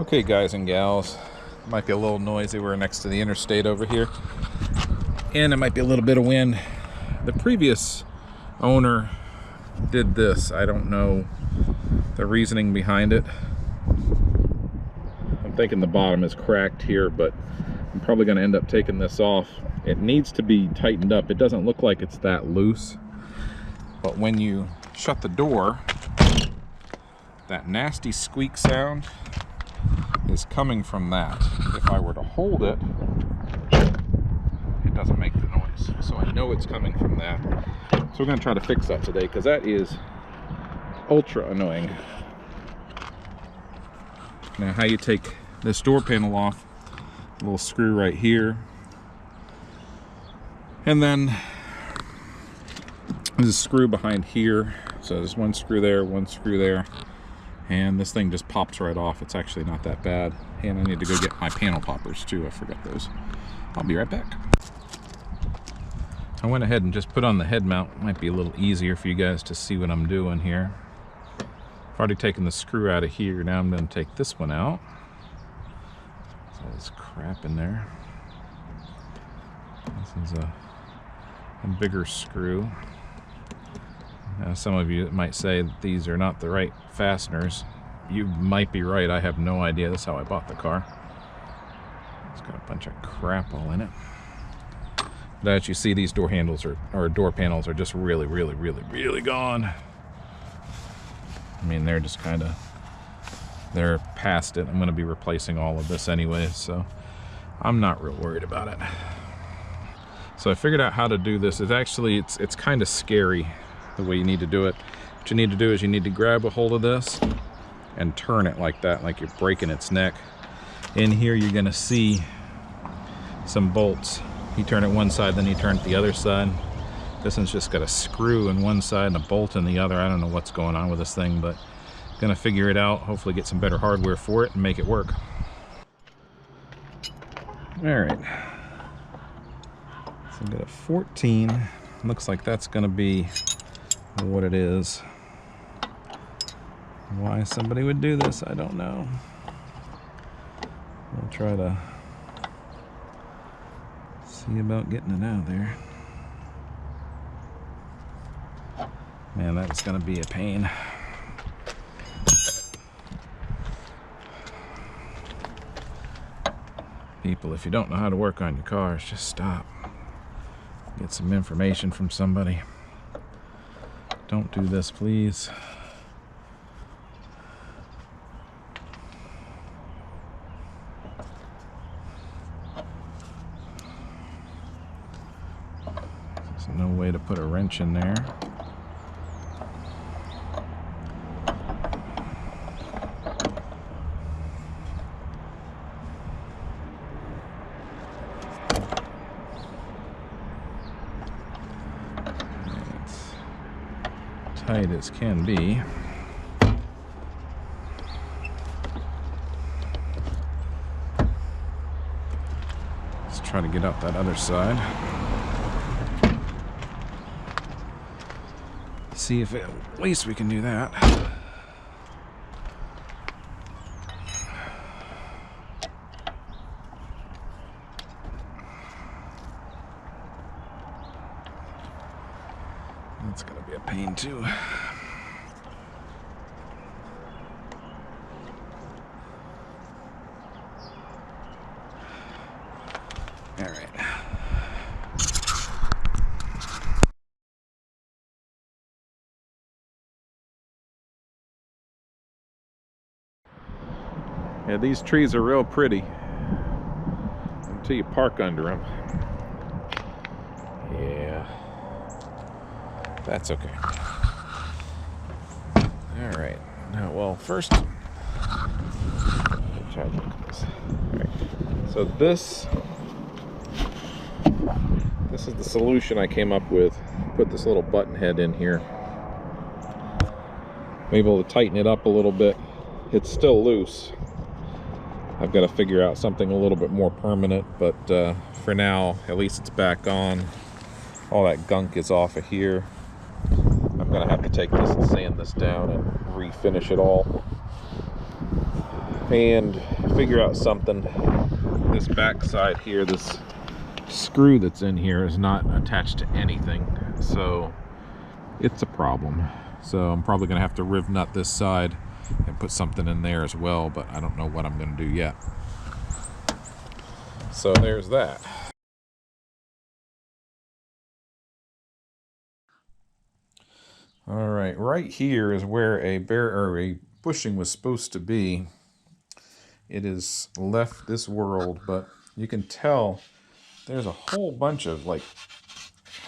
Okay, guys and gals, might be a little noisy. We're next to the interstate over here, and it might be a little bit of wind. The previous owner did this. I don't know the reasoning behind it. I'm thinking the bottom is cracked here, but I'm probably going to end up taking this off. It needs to be tightened up. It doesn't look like it's that loose, but when you shut the door, that nasty squeak sound is coming from that. If I were to hold it, it doesn't make the noise. So I know it's coming from that. So we're going to try to fix that today, because that is ultra annoying. Now, how you take this door panel off, a little screw right here, and then there's a screw behind here. So there's one screw there, and this thing just pops right off. It's actually not that bad. And I need to go get my panel poppers too. I forgot those. I'll be right back. I went ahead and just put on the head mount. It might be a little easier for you guys to see what I'm doing here. I've already taken the screw out of here. Now I'm going to take this one out. There's all this crap in there. This is a bigger screw. Now, some of you might say that these are not the right fasteners. You might be right. I have no idea. That's how I bought the car. It's got a bunch of crap all in it. But as you see, these door handles or door panels are just really gone. I mean, they're just kind of, they're past it. I'm going to be replacing all of this anyway, so I'm not real worried about it. So I figured out how to do this. It's kind of scary the way you need to do it. What you need to do is you need to grab a hold of this and turn it like that, like you're breaking its neck. In here you're going to see some bolts. You turn it one side, then you turn it the other side. This one's just got a screw in one side and a bolt in the other. I don't know what's going on with this thing, but gonna figure it out. Hopefully get some better hardware for it and make it work. All right. So I've got a 14. Looks like that's gonna be what it is. Why somebody would do this, I don't know. We'll try to see about getting it out of there. Man, that's gonna be a pain. People, if you don't know how to work on your cars, just stop. Get some information from somebody. Don't do this, please. There's no way to put a wrench in there. Tight as can be. Let's try to get out that other side. See if at least we can do that. That's gonna be a pain too. All right. Yeah, these trees are real pretty until you park under them. Yeah. That's okay. All right. Now, well, first, try to look at this. All right. So this is the solution I came up with. Put this little button head in here. I'm able to tighten it up a little bit. It's still loose. I've got to figure out something a little bit more permanent, but for now, at least it's back on. All that gunk is off of here. I'm gonna have to take this and sand this down and refinish it all. and figure out something. This back side here, this screw that's in here is not attached to anything, so it's a problem. So I'm probably gonna have to riv nut this side and put something in there as well, but I don't know what I'm gonna do yet. So there's that. All right, right here is where a bushing was supposed to be. It has left this world, but you can tell there's a whole bunch of, like,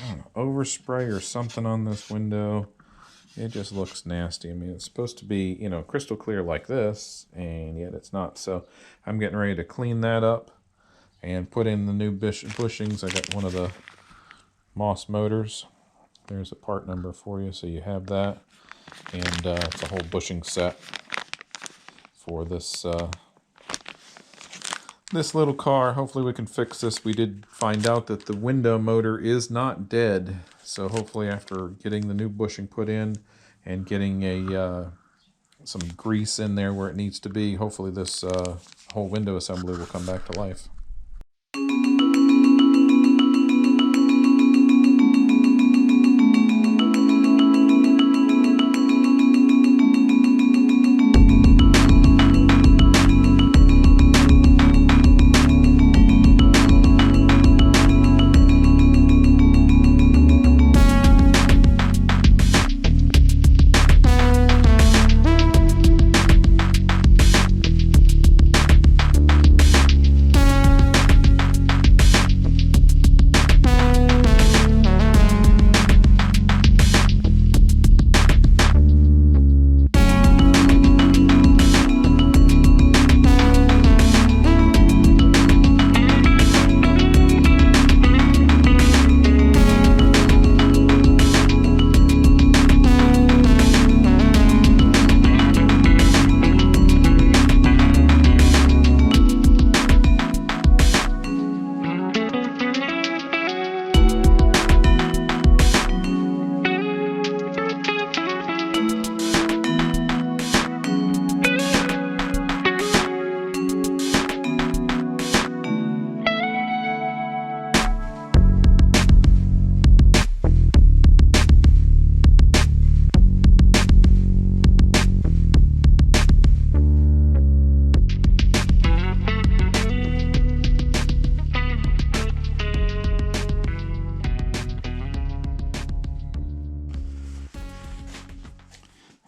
I don't know, overspray or something on this window. It just looks nasty. I mean, it's supposed to be, you know, crystal clear like this, and yet it's not. So I'm getting ready to clean that up and put in the new bushings. I got one of the Moss motors. There's a part number for you, so you have that. And it's a whole bushing set for this this little car. Hopefully we can fix this. We did find out that the window motor is not dead, so hopefully after getting the new bushing put in and getting a some grease in there where it needs to be, hopefully this whole window assembly will come back to life.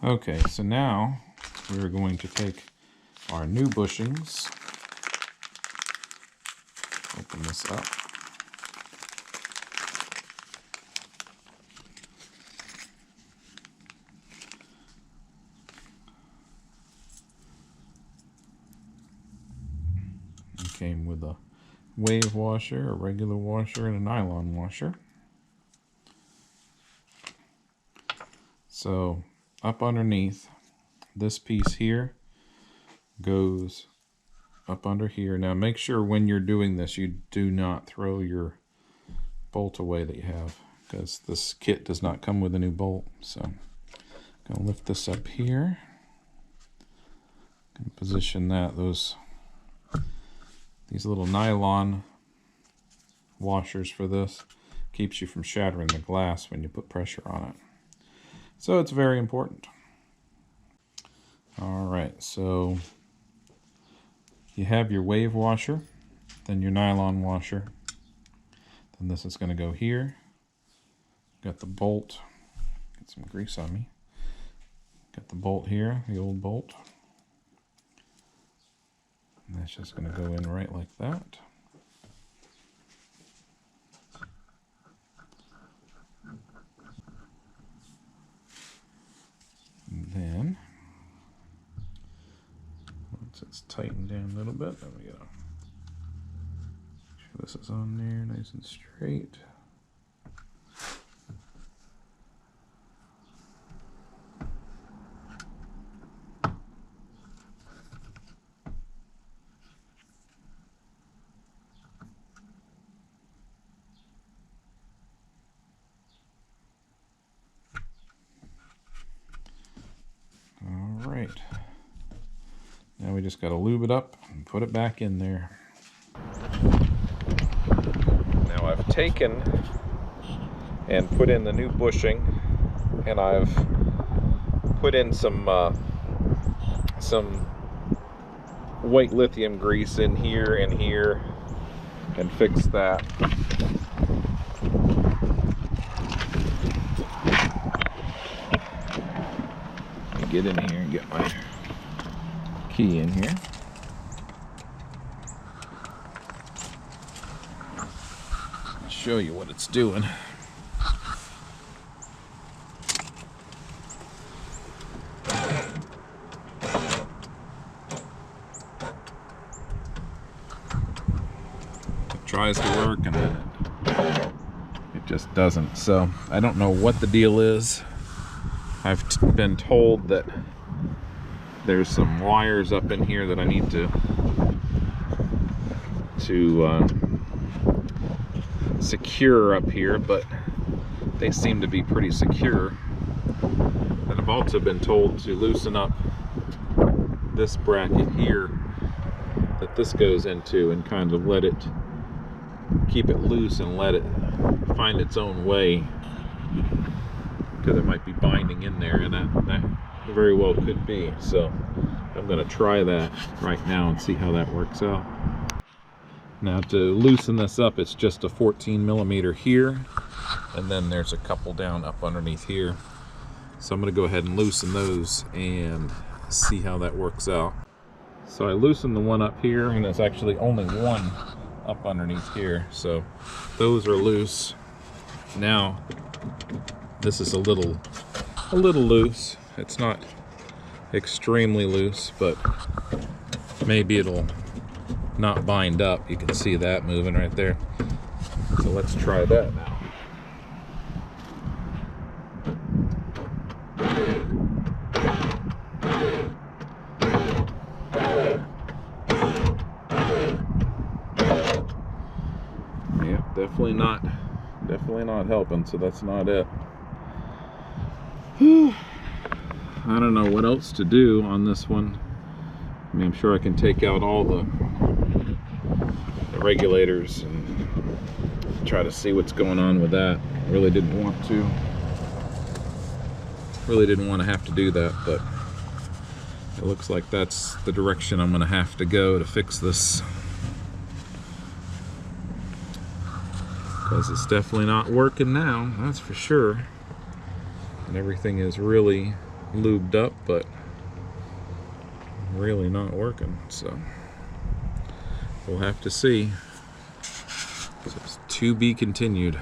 Okay, so now we're going to take our new bushings, open this up, it came with a wave washer, a regular washer, and a nylon washer. So up underneath, this piece here goes up under here. Now make sure when you're doing this you do not throw your bolt away that you have, because this kit does not come with a new bolt. So I'm going to lift this up here, and position that. These little nylon washers for this keeps you from shattering the glass when you put pressure on it. So it's very important. All right, so you have your wave washer, then your nylon washer. Then this is going to go here. Got the bolt. Get some grease on me. Got the bolt here, the old bolt. And that's just going to go in right like that. And then, once it's tightened down a little bit, there we go. Make sure this is on there nice and straight. just got to lube it up and put it back in there. Now I've taken and put in the new bushing, and I've put in some white lithium grease in here and fixed that. Get in here and get my key in here. I'll show you what it's doing. It tries to work and then it just doesn't. So I don't know what the deal is. I've been told that there's some wires up in here that I need to secure up here, but they seem to be pretty secure. And I've also been told to loosen up this bracket here that this goes into and kind of let it, keep it loose and let it find its own way, because it might be binding in there, and that very well could be. So I'm going to try that right now and see how that works out. Now to loosen this up, it's just a 14mm here, and then there's a couple down up underneath here. So I'm going to go ahead and loosen those and see how that works out. So I loosened the one up here, and there's actually only one up underneath here. So those are loose. Now this is a little loose. It's not extremely loose, but maybe it'll not bind up. You can see that moving right there. So let's try that now. Yeah, definitely not helping, so that's not it. I don't know what else to do on this one. I mean, I'm sure I can take out all the regulators and try to see what's going on with that. I really didn't want to have to do that, but it looks like that's the direction I'm going to have to go to fix this, because it's definitely not working now, that's for sure. And everything is really lubed up, but really not working. So we'll have to see. So it's to be continued.